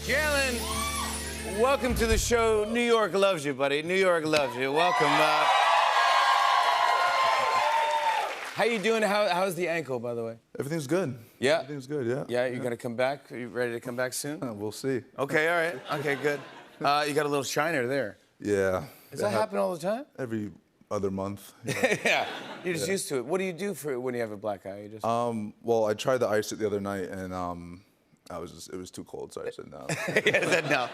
Jalen, welcome to the show. New York loves you, buddy. New York loves you. Welcome. How you doing? How's the ankle, by the way? Everything's good. Yeah? Everything's good, yeah. Yeah, you gonna come back? Are you ready to come back soon? We'll see. Okay, all right. Okay, good. You got a little shiner there. Yeah. Does that happen all the time? Every other month. Yeah. Yeah, you're just used to it. What do you do for when you have a black eye? You just... Well, I tried to ice it the other night, and it was too cold, so I said no. Yeah, said no.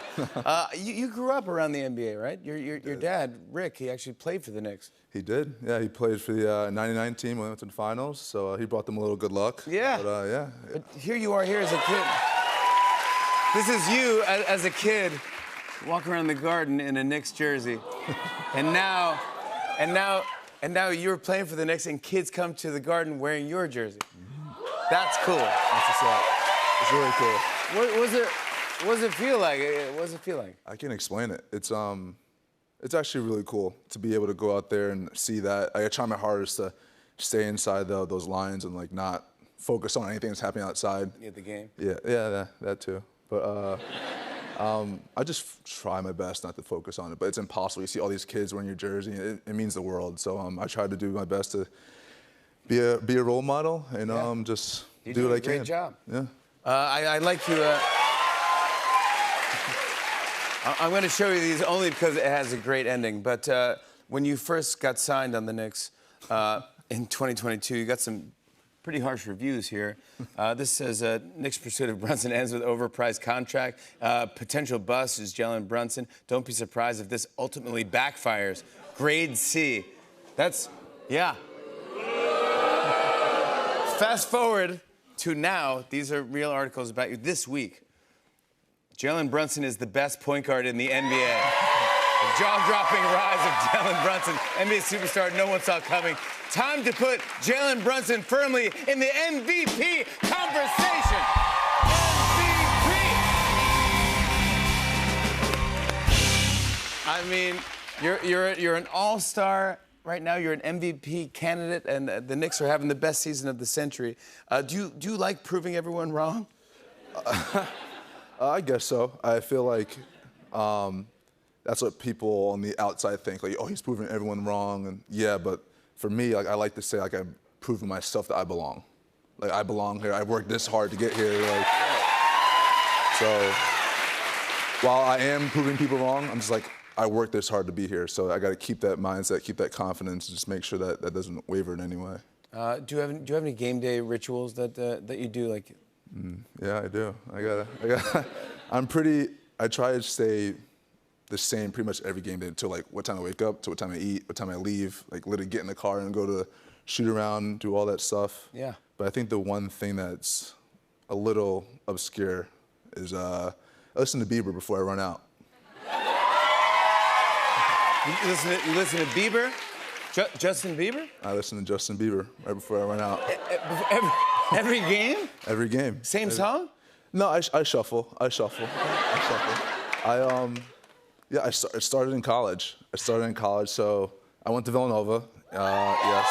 You grew up around the NBA, right? Your dad, Rick, he actually played for the Knicks. He did. Yeah, he played for the '99 team when we went to the finals, so he brought them a little good luck. Yeah. But, yeah. But here you are, here as a kid. This is you as a kid, walking around the Garden in a Knicks jersey, and now you're playing for the Knicks, and kids come to the Garden wearing your jersey. That's cool. That's what's up. It's really cool. What does it feel like? What does it feel like? I can't explain it. It's actually really cool to be able to go out there and see that. I try my hardest to stay inside those lines and like not focus on anything that's happening outside. At the game? Yeah, that too. But I just try my best not to focus on it. But it's impossible. You see all these kids wearing your jersey. It means the world. So I try to do my best to be a role model and just do what I can. Great job. Yeah. I'd like to. I'm going to show you these only because it has a great ending. But when you first got signed on the Knicks in 2022, you got some pretty harsh reviews here. This says Knicks' pursuit of Brunson ends with overpriced contract. Potential bust is Jalen Brunson. Don't be surprised if this ultimately backfires. Grade C. Yeah. Fast forward to now. These are real articles about you this week. Jalen Brunson is the best point guard in the NBA. The jaw-dropping rise of Jalen Brunson, NBA superstar no one saw coming. Time to put Jalen Brunson firmly in the MVP conversation. MVP! I mean, you're an all-star right now. You're an MVP candidate, and the Knicks are having the best season of the century. Do you like proving everyone wrong? I guess so. I feel like that's what people on the outside think. Like, oh, he's proving everyone wrong. And yeah, but for me, like, I like to say, like, I'm proving myself that I belong. Like, I belong here. I worked this hard to get here. Like, so while I am proving people wrong, I'm just like, I worked this hard to be here. So I got to keep that mindset, keep that confidence, just make sure that that doesn't waver in any way. Do you have any game day rituals that you do, like? Yeah, I do. I try to stay the same pretty much every game day until like what time I wake up, to what time I eat, what time I leave, like literally get in the car and go to shoot around, do all that stuff. Yeah. But I think the one thing that's a little obscure is I listen to Bieber before I run out. You listen to Bieber? Justin Bieber? I listen to Justin Bieber right before I run out. Every game? Every game. Same song? No, I shuffle. I started in college. So I went to Villanova. Yes.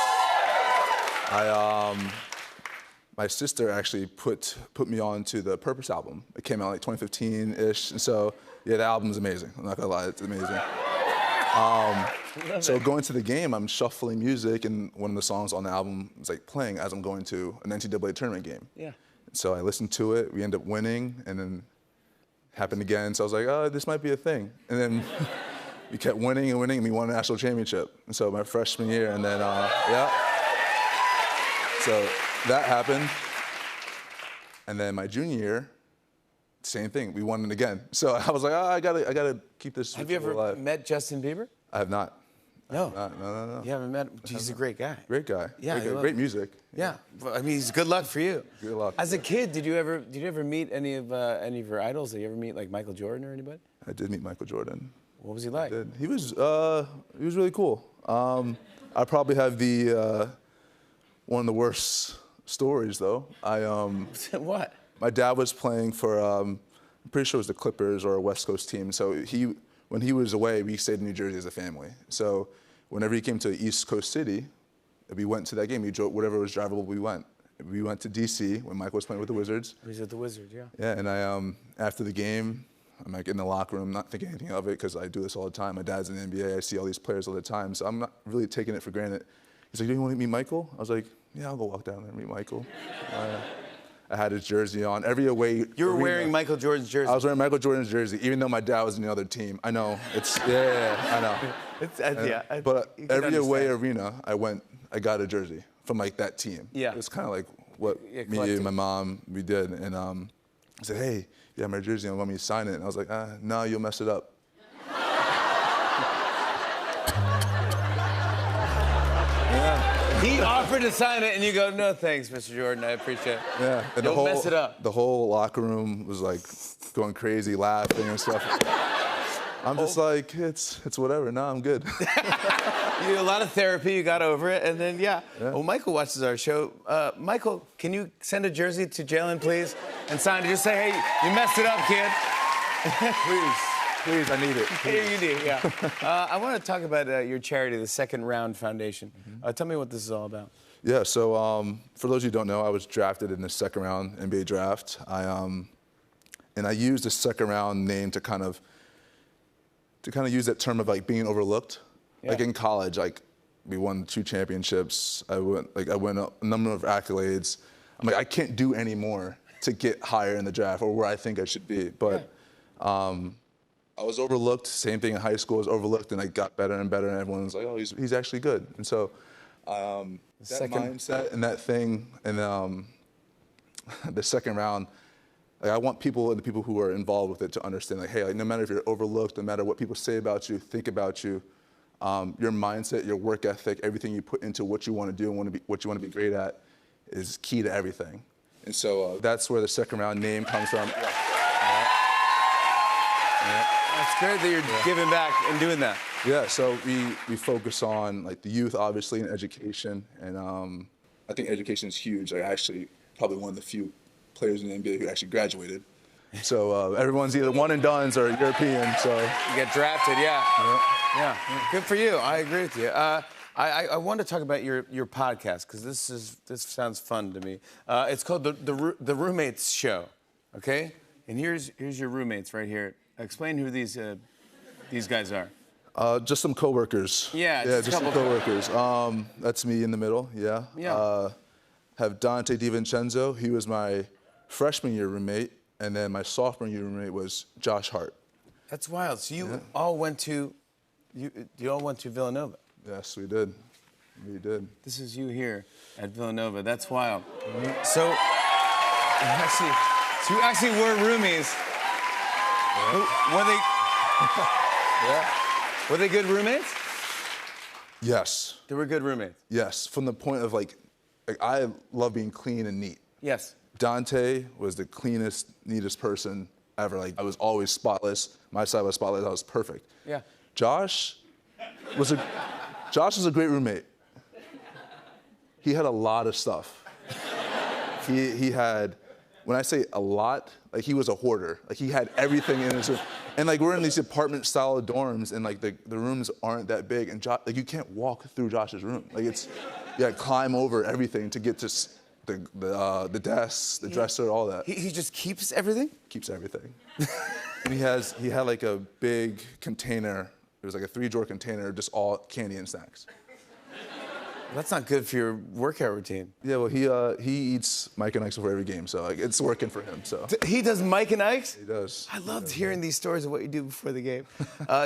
My sister actually put me on to the Purpose album. It came out like 2015-ish, and so yeah, the album's amazing. I'm not gonna lie, it's amazing. So going to the game, I'm shuffling music, and one of the songs on the album is like playing as I'm going to an NCAA tournament game. Yeah. So I listened to it, we end up winning, and then it happened again. So I was like, oh, this might be a thing. And then we kept winning, and we won a national championship. And so my freshman year, and then, yeah. So that happened. And then my junior year, same thing, we won it again. So I was like, oh, I gotta keep this alive. Have you ever met Justin Bieber? I have not. No. No. You haven't met him? He's a great guy. Great guy. Yeah. Great music. Yeah. I mean, good luck for you. Good luck. As a kid, did you ever meet any of your idols? Did you ever meet like Michael Jordan or anybody? I did meet Michael Jordan. What was he like? I did. He was really cool. I probably have one of the worst stories though. What? My dad was playing for, I'm pretty sure it was the Clippers or a West Coast team. So when he was away, we stayed in New Jersey as a family. So whenever he came to East Coast City, we went to that game. We drove, whatever was drivable, we went. We went to DC when Michael was playing with the Wizards. He was at the Wizards, yeah. Yeah, and after the game, I'm like in the locker room, not thinking anything of it because I do this all the time. My dad's in the NBA. I see all these players all the time, so I'm not really taking it for granted. He's like, "Do you want to meet Michael?" I was like, "Yeah, I'll go walk down there and meet Michael." I had his jersey on. Every away. You were wearing Michael Jordan's jersey. I was wearing Michael Jordan's jersey, even though my dad was in the other team. I know. I know. But every away arena I got a jersey from like that team. Yeah. It's kind of like what me and my mom, we did. And I said, "Hey, you have my jersey on, want me to sign it?" And I was like, "No, you'll mess it up." He offered to sign it, and you go, "No, thanks, Mr. Jordan. I appreciate it." Yeah. And You'll mess it up. The whole locker room was like going crazy, laughing and stuff. I'm just like, it's whatever. No, I'm good. You did a lot of therapy. You got over it, and then yeah. Well, Michael watches our show. Michael, can you send a jersey to Jalen, please, and sign it? Just say, "Hey, you messed it up, kid." Please, I need it. Here you do, yeah. I want to talk about your charity, the Second Round Foundation. Tell me what this is all about. Yeah, so for those who don't know, I was drafted in the second round NBA draft. And I used the second round name to kind of use that term of like being overlooked. Yeah. Like in college, like we won 2 championships. I won a number of accolades. I'm like, I can't do any more to get higher in the draft or where I think I should be. But I was overlooked. Same thing in high school. I was overlooked, and I got better and better. And everyone was like, "Oh, he's actually good." And so that mindset and that thing, and the second round, like I want people and the people who are involved with it to understand, like, hey, like, no matter if you're overlooked, no matter what people say about you, think about you, your mindset, your work ethic, everything you put into what you want to do and what you want to be great at, is key to everything. And so that's where the second round name comes from. It's great that you're giving back and doing that. Yeah, so we focus on like the youth, obviously, and education, and I think education is huge. Like actually, probably one of the few players in the NBA who actually graduated. So everyone's either one and dones or European. So you get drafted, yeah. Good for you. I agree with you. I want to talk about your podcast because this sounds fun to me. It's called the Roommates Show, okay? And here's your roommates right here. Explain who these guys are. Just some coworkers. Yeah, just some coworkers. That's me in the middle. Yeah. Have Dante DiVincenzo. He was my freshman year roommate, and then my sophomore year roommate was Josh Hart. That's wild. So you all went to Villanova. Yes, we did. We did. This is you here at Villanova. That's wild. So you actually were roomies. Were they good roommates? Yes. They were good roommates. Yes, from the point of like I love being clean and neat. Yes. Dante was the cleanest, neatest person ever. Like I was always spotless. My side was spotless. I was perfect. Yeah. Josh was a great roommate. He had a lot of stuff. He had, when I say a lot, like he was a hoarder. Like he had everything in his room. And like we're in these apartment style dorms and like the rooms aren't that big and like you can't walk through Josh's room. Like you gotta climb over everything to get to the desks, the dresser, all that. He just keeps everything? Keeps everything. And he had like a big container. It was like a 3-drawer container, just all candy and snacks. That's not good for your workout routine. Yeah, well, he eats Mike and Ike's before every game, so like, it's working for him. So he does Mike and Ike's? He does. I loved hearing these stories of what you do before the game.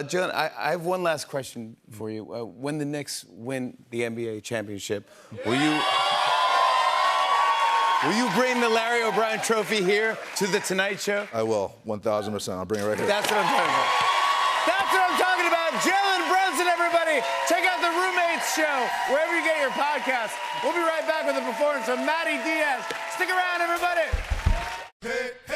John, I have one last question for you. When the Knicks win the NBA championship, will you bring the Larry O'Brien Trophy here to the Tonight Show? I will, 1,000%. I'll bring it right here. That's what I'm talking about. That's what I'm talking about. Jalen Brunson, everybody. Check out the Roommates Show wherever you get your podcasts. We'll be right back with a performance from Matty Diaz. Stick around, everybody. Hey, hey.